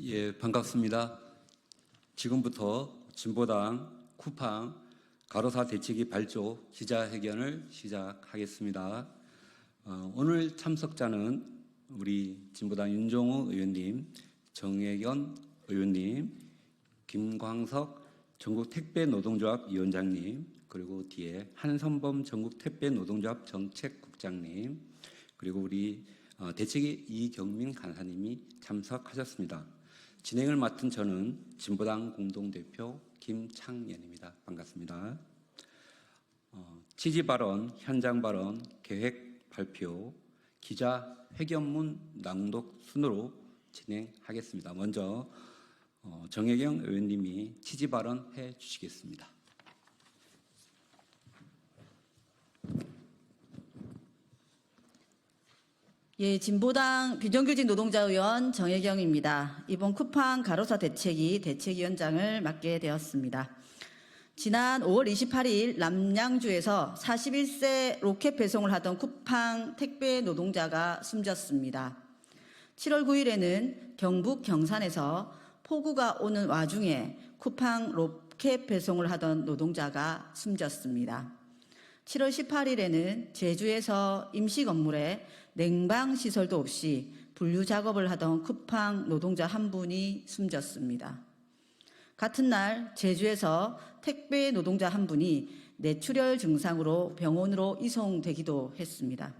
예, 반갑습니다. 지금부터 진보당 쿠팡 가로사 대책위 발조 기자회견을 시작하겠습니다. 오늘 참석자는 우리 진보당 윤종우 의원님, 정혜견 의원님, 김광석 전국택배노동조합 위원장님, 그리고 뒤에 한선범 전국택배노동조합 정책국장님, 그리고 우리 대책위 이경민 간사님이 참석하셨습니다. 진행을 맡은 저는 진보당 공동대표 김창연입니다. 반갑습니다. 취지 발언, 현장 발언, 계획 발표, 기자 회견문 낭독 순으로 진행하겠습니다. 먼저 정혜경 의원님이 취지 발언해 주시겠습니다. 예, 진보당 비정규직 노동자 의원 정혜경입니다. 이번 쿠팡 가로사 대책위원장을 맡게 되었습니다. 지난 5월 28일 남양주에서 41세 로켓 배송을 하던 쿠팡 택배 노동자가 숨졌습니다. 7월 9일에는 경북 경산에서 폭우가 오는 와중에 쿠팡 로켓 배송을 하던 노동자가 숨졌습니다. 7월 18일에는 제주에서 임시 건물에 냉방 시설도 없이 분류 작업을 하던 쿠팡 노동자 한 분이 숨졌습니다. 같은 날 제주에서 택배 노동자 한 분이 뇌출혈 증상으로 병원으로 이송되기도 했습니다.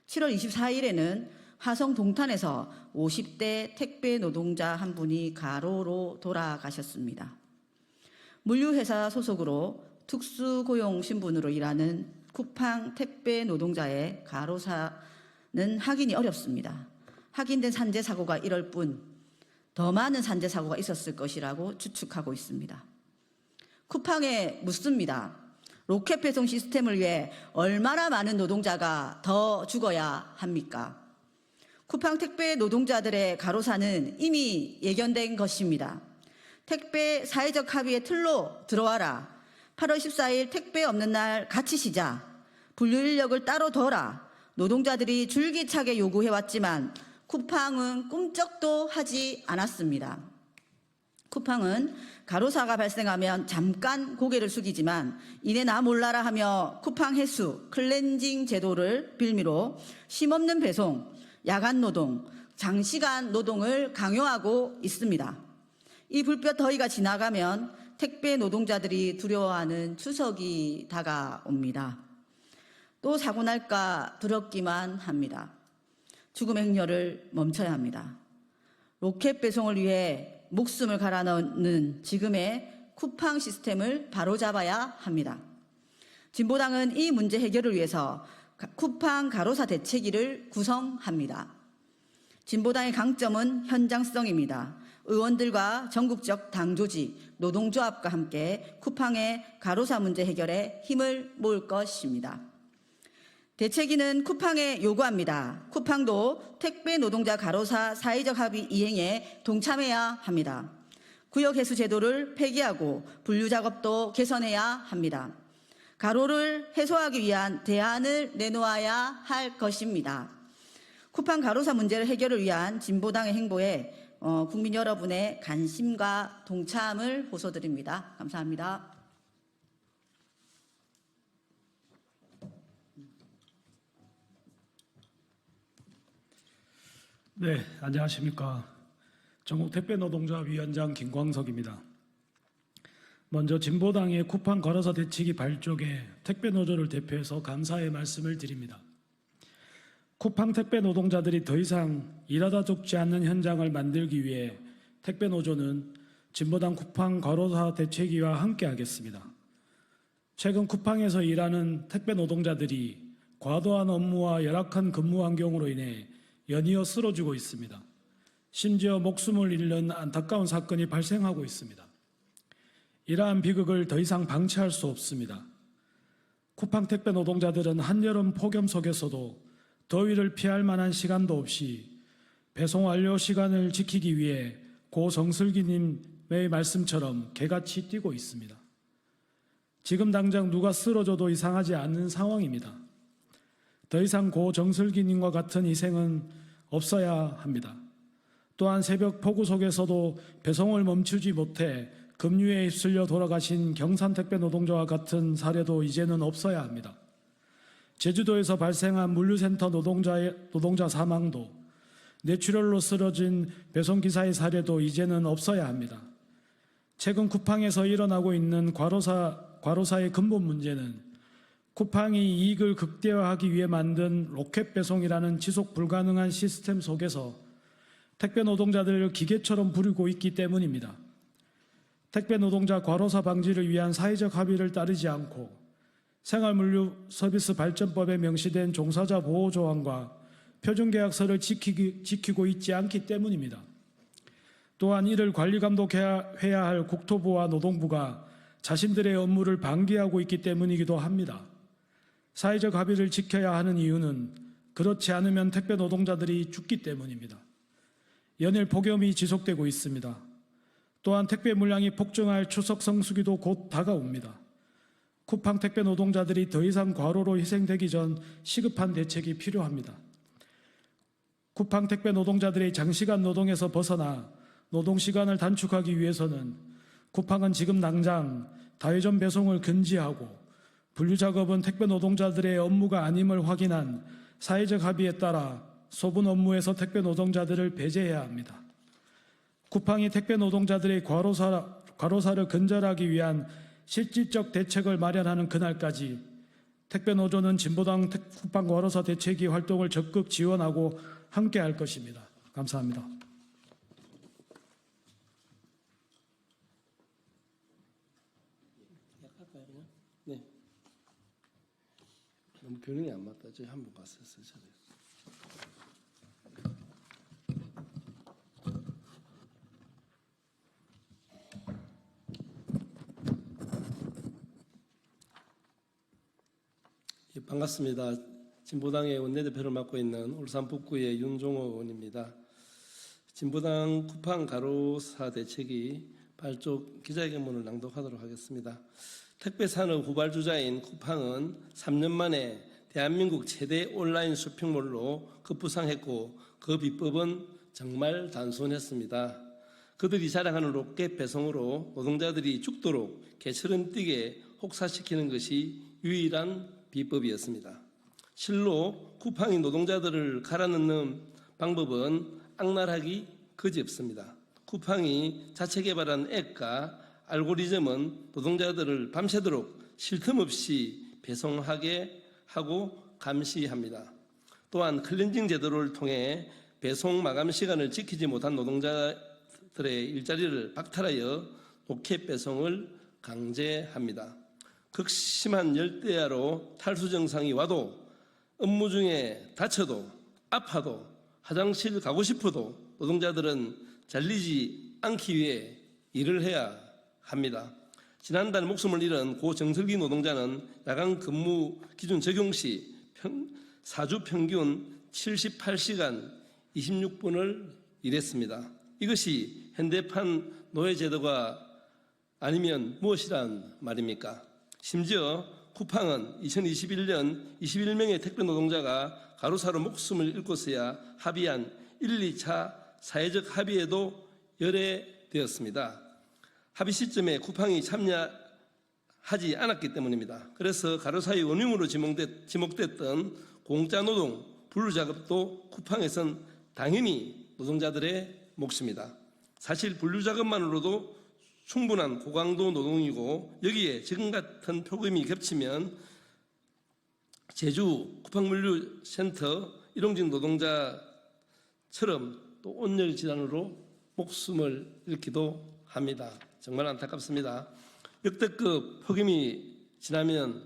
7월 24일에는 화성 동탄에서 50대 택배 노동자 한 분이 가로로 돌아가셨습니다. 물류회사 소속으로 특수고용 신분으로 일하는 쿠팡 택배 노동자의 가로사는 확인이 어렵습니다. 확인된 산재 사고가 이럴 뿐 더 많은 산재 사고가 있었을 것이라고 추측하고 있습니다. 쿠팡에 묻습니다. 로켓 배송 시스템을 위해 얼마나 많은 노동자가 더 죽어야 합니까? 쿠팡 택배 노동자들의 가로사는 이미 예견된 것입니다. 택배 사회적 합의의 틀로 들어와라. 8월 14일 택배 없는 날 같이 쉬자. 분류 인력을 따로 둬라. 노동자들이 줄기차게 요구해왔지만 쿠팡은 꿈쩍도 하지 않았습니다. 쿠팡은 가로사가 발생하면 잠깐 고개를 숙이지만 이내 나 몰라라 하며 쿠팡 해수 클렌징 제도를 빌미로 쉼없는 배송, 야간 노동, 장시간 노동을 강요하고 있습니다. 이 불볕 더위가 지나가면 택배 노동자들이 두려워하는 추석이 다가옵니다. 또 사고 날까 두렵기만 합니다. 죽음의 행렬을 멈춰야 합니다. 로켓 배송을 위해 목숨을 갈아넣는 지금의 쿠팡 시스템을 바로잡아야 합니다. 진보당은 이 문제 해결을 위해서 쿠팡 가로사 대책위를 구성합니다. 진보당의 강점은 현장성입니다. 의원들과 전국적 당조직, 노동조합과 함께 쿠팡의 가로사 문제 해결에 힘을 모을 것입니다. 대책위는 쿠팡에 요구합니다. 쿠팡도 택배 노동자 가로사 사회적 합의 이행에 동참해야 합니다. 구역 해수 제도를 폐기하고 분류 작업도 개선해야 합니다. 가로를 해소하기 위한 대안을 내놓아야 할 것입니다. 쿠팡 가로사 문제를 해결을 위한 진보당의 행보에 국민 여러분의 관심과 동참을 호소드립니다. 감사합니다. 네, 안녕하십니까. 전국택배노동조합 위원장 김광석입니다. 먼저 진보당의 쿠팡 가로사 대책위 발족에 택배노조를 대표해서 감사의 말씀을 드립니다. 쿠팡 택배 노동자들이 더 이상 일하다 죽지 않는 현장을 만들기 위해 택배노조는 진보당 쿠팡 가로사 대책위와 함께하겠습니다. 최근 쿠팡에서 일하는 택배 노동자들이 과도한 업무와 열악한 근무 환경으로 인해 연이어 쓰러지고 있습니다. 심지어 목숨을 잃는 안타까운 사건이 발생하고 있습니다. 이러한 비극을 더 이상 방치할 수 없습니다. 쿠팡 택배 노동자들은 한여름 폭염 속에서도 더위를 피할 만한 시간도 없이 배송 완료 시간을 지키기 위해 고 정슬기님의 말씀처럼 개같이 뛰고 있습니다. 지금 당장 누가 쓰러져도 이상하지 않는 상황입니다. 더 이상 고 정슬기님과 같은 희생은 없어야 합니다. 또한 새벽 폭우 속에서도 배송을 멈추지 못해 급류에 휩쓸려 돌아가신 경산택배 노동자와 같은 사례도 이제는 없어야 합니다. 제주도에서 발생한 물류센터 노동자 사망도, 뇌출혈로 쓰러진 배송기사의 사례도 이제는 없어야 합니다. 최근 쿠팡에서 일어나고 있는 과로사의 근본 문제는 쿠팡이 이익을 극대화하기 위해 만든 로켓 배송이라는 지속 불가능한 시스템 속에서 택배 노동자들을 기계처럼 부리고 있기 때문입니다. 택배 노동자 과로사 방지를 위한 사회적 합의를 따르지 않고 생활물류 서비스 발전법에 명시된 종사자 보호 조항과 표준계약서를 지키고 있지 않기 때문입니다. 또한 이를 관리 감독해야 할 국토부와 노동부가 자신들의 업무를 방기하고 있기 때문이기도 합니다. 사회적 합의를 지켜야 하는 이유는 그렇지 않으면 택배 노동자들이 죽기 때문입니다. 연일 폭염이 지속되고 있습니다. 또한 택배 물량이 폭증할 추석 성수기도 곧 다가옵니다. 쿠팡 택배 노동자들이 더 이상 과로로 희생되기 전 시급한 대책이 필요합니다. 쿠팡 택배 노동자들의 장시간 노동에서 벗어나 노동시간을 단축하기 위해서는 쿠팡은 지금 당장 다회전 배송을 금지하고 분류작업은 택배 노동자들의 업무가 아님을 확인한 사회적 합의에 따라 소분 업무에서 택배 노동자들을 배제해야 합니다. 쿠팡이 택배 노동자들의 과로사를 근절하기 위한 실질적 대책을 마련하는 그날까지 택배 노조는 진보당 쿠팡 과로사 대책위 활동을 적극 지원하고 함께할 것입니다. 감사합니다. 네. 너무 균형이 안 맞다. 저희 한번 갔었어요. 예, 반갑습니다. 진보당의 원내대표를 맡고 있는 울산 북구의 윤종호 의원입니다. 진보당 쿠팡 가로사 대책위 발족 기자회견문을 낭독하도록 하겠습니다. 택배산업 후발주자인 쿠팡은 3년 만에 대한민국 최대 온라인 쇼핑몰로 급부상했고 그 비법은 정말 단순했습니다. 그들이 자랑하는 로켓 배송으로 노동자들이 죽도록 개처럼 뛰게 혹사시키는 것이 유일한 비법이었습니다. 실로 쿠팡이 노동자들을 갈아넣는 방법은 악랄하기 그지없습니다. 쿠팡이 자체 개발한 앱과 알고리즘은 노동자들을 밤새도록 쉴 틈 없이 배송하게 하고 감시합니다. 또한 클렌징 제도를 통해 배송 마감 시간을 지키지 못한 노동자들의 일자리를 박탈하여 로켓 배송을 강제합니다. 극심한 열대야로 탈수 증상이 와도 업무 중에 다쳐도 아파도 화장실 가고 싶어도 노동자들은 잘리지 않기 위해 일을 해야 합니다. 지난달 목숨을 잃은 고 정설기 노동자는 야간 근무 기준 적용 시 4주 평균 78시간 26분을 일했습니다. 이것이 현대판 노예제도가 아니면 무엇이란 말입니까? 심지어 쿠팡은 2021년 21명의 택배 노동자가 가로사로 목숨을 잃고서야 합의한 1, 2차 사회적 합의에도 열애되었습니다. 합의 시점에 쿠팡이 참여하지 않았기 때문입니다. 그래서 가로사의 원흉으로 지목됐던 공짜 노동, 분류작업도 쿠팡에선 당연히 노동자들의 몫입니다. 사실 분류작업만으로도 충분한 고강도 노동이고 여기에 지금 같은 폭염이 겹치면 제주 쿠팡물류센터 일용직 노동자처럼 또 온열 질환으로 목숨을 잃기도 합니다. 정말 안타깝습니다. 역대급 폭염이 지나면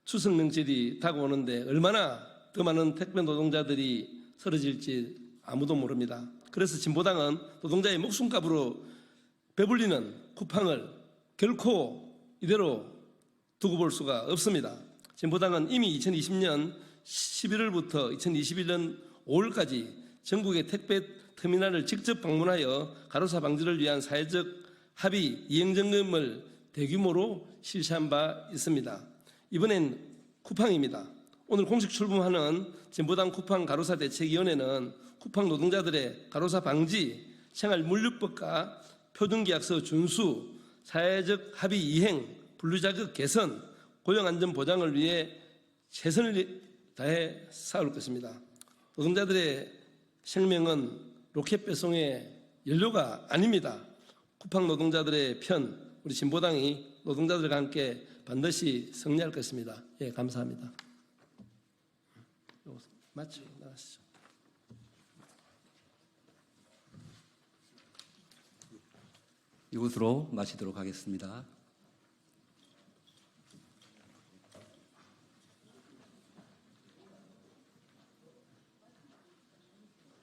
추석 명절이 다가오는데 얼마나 더 많은 택배 노동자들이 쓰러질지 아무도 모릅니다. 그래서 진보당은 노동자의 목숨값으로 배불리는 쿠팡을 결코 이대로 두고 볼 수가 없습니다. 진보당은 이미 2020년 11월부터 2021년 5월까지 전국의 택배 터미널을 직접 방문하여 가로사 방지를 위한 사회적 합의 이행점검을 대규모로 실시한 바 있습니다. 이번엔 쿠팡입니다. 오늘 공식 출범하는 진보당 쿠팡 가로사 대책위원회는 쿠팡 노동자들의 가로사 방지, 생활물류법과 표준계약서 준수, 사회적 합의 이행, 분류자격 개선, 고용안전 보장을 위해 최선을 다해 싸울 것입니다. 노동자들의 생명은 로켓 배송의 연료가 아닙니다. 쿠팡 노동자들의 편, 우리 진보당이 노동자들과 함께 반드시 승리할 것입니다. 예, 감사합니다. 맞죠? 나가시죠. 이것으로 마치도록 하겠습니다.